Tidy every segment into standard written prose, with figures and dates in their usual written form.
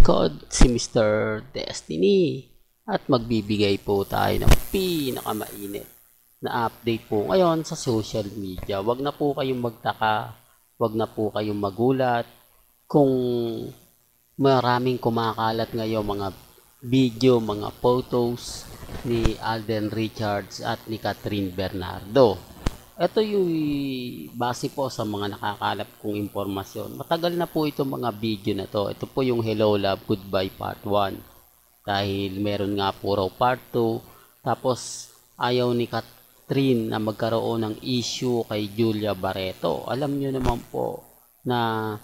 likod si Mr. Destiny at magbibigay po tayo ng pinakamainit na update po ngayon sa social media. Wag na po kayong magtaka, wag na po kayong magulat kung maraming kumakalat ngayon mga video, mga photos ni Alden Richards at ni Catherine Bernardo. Ito yung base po sa mga nakakalap kong impormasyon. Matagal na po itong mga video na to. Ito po yung Hello Love Goodbye Part 1. Dahil meron nga po raw Part 2. Tapos ayaw ni Catherine na magkaroon ng issue kay Julia Barreto. Alam nyo naman po na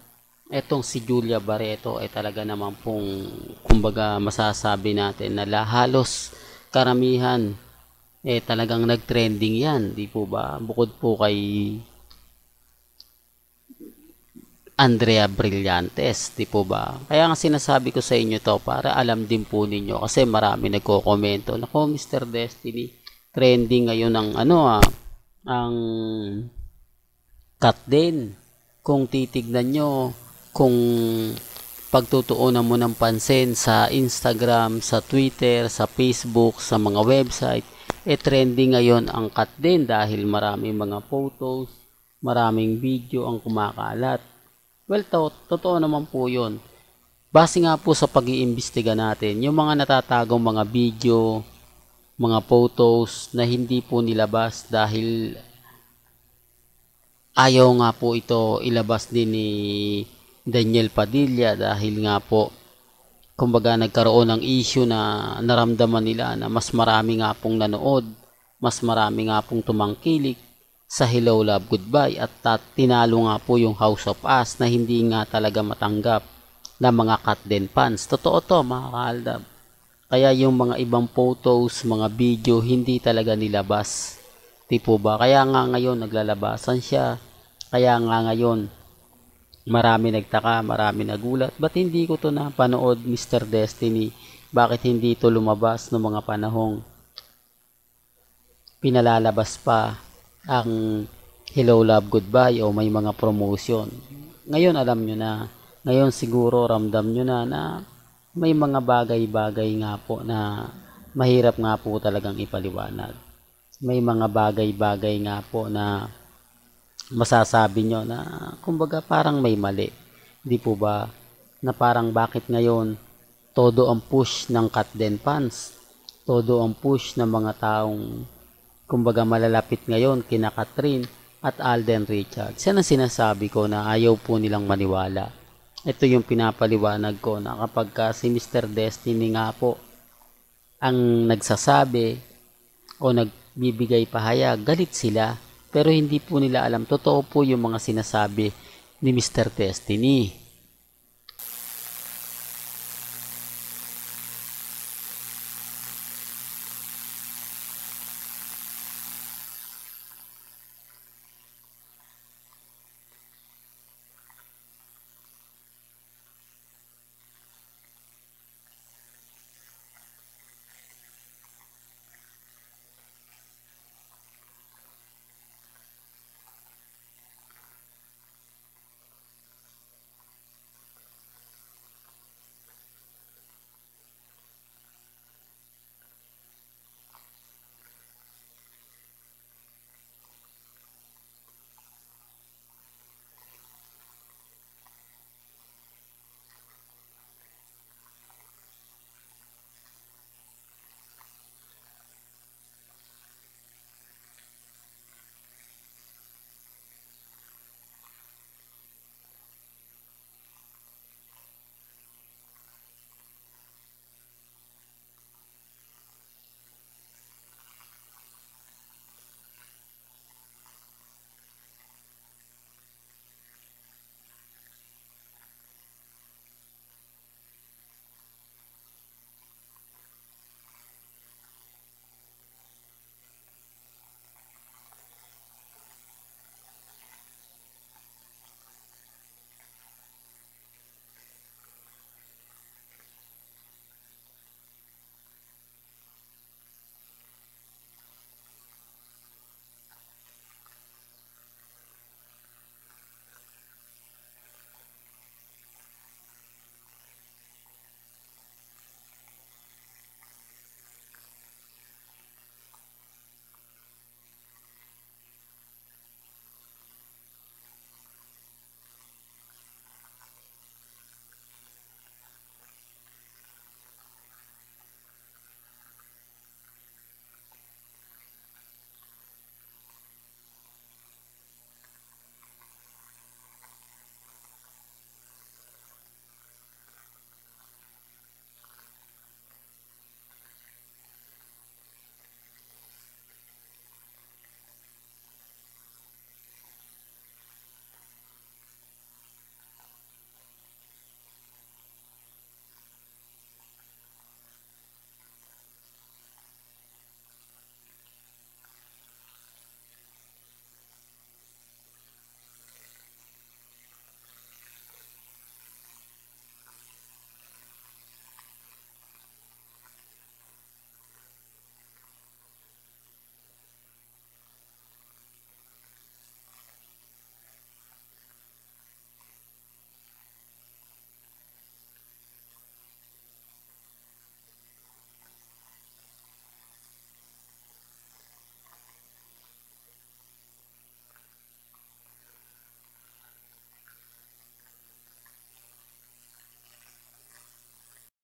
etong si Julia Barreto ay talaga naman pong kumbaga masasabi natin na halos karamihan talagang nag-trending yan, di po ba? Bukod po kay Andrea Brillantes, di po ba? Kaya nga sinasabi ko sa inyo to para alam din po ninyo kasi marami nagko-komento. Nako, Mr. Destiny, trending ngayon ang ang cut din. Kung titignan nyo, kung pagtutuunan mo ng pansin sa Instagram, sa Twitter, sa Facebook, sa mga website, trending ngayon ang cut din dahil maraming mga photos, maraming video ang kumakalat. Well, totoo naman po yun. Base nga po sa pag-iimbestiga natin, yung mga natatagong mga video, mga photos na hindi po nilabas dahil ayaw nga po ito ilabas din ni Daniel Padilla dahil nga po kumbaga nagkaroon ng issue na naramdaman nila na mas marami nga pong nanood, mas marami nga pong tumangkilik sa Hello Love Goodbye at tinalo nga po yung House of Us na hindi nga talaga matanggap ng mga Katden fans. Totoo to mga kaaldab. Kaya yung mga ibang photos, mga video hindi talaga nilabas. Di po ba? Kaya nga ngayon naglalabasan siya. Kaya nga ngayon marami nagtaka, marami nagulat. Ba't hindi ko to napanood, Mr. Destiny? Bakit hindi to lumabas ng mga panahong pinalalabas pa ang Hello Love Goodbye o may mga promotion? Ngayon alam nyo na. Ngayon siguro ramdam nyo na may mga bagay-bagay nga po na mahirap nga po talagang ipaliwanag. May mga bagay-bagay nga po na masasabi nyo na kumbaga parang may mali, di po ba? Na parang bakit ngayon todo ang push ng Katden fans, todo ang push ng mga taong kumbaga malalapit ngayon kina Catherine at Alden Richards. Yan ang sinasabi ko na ayaw po nilang maniwala. Ito yung pinapaliwanag ko na kapag si Mr. Destiny nga po ang nagsasabi o nagbibigay pahayag, galit sila. Pero hindi po nila alam, totoo po yung mga sinasabi ni Mr. Destiny.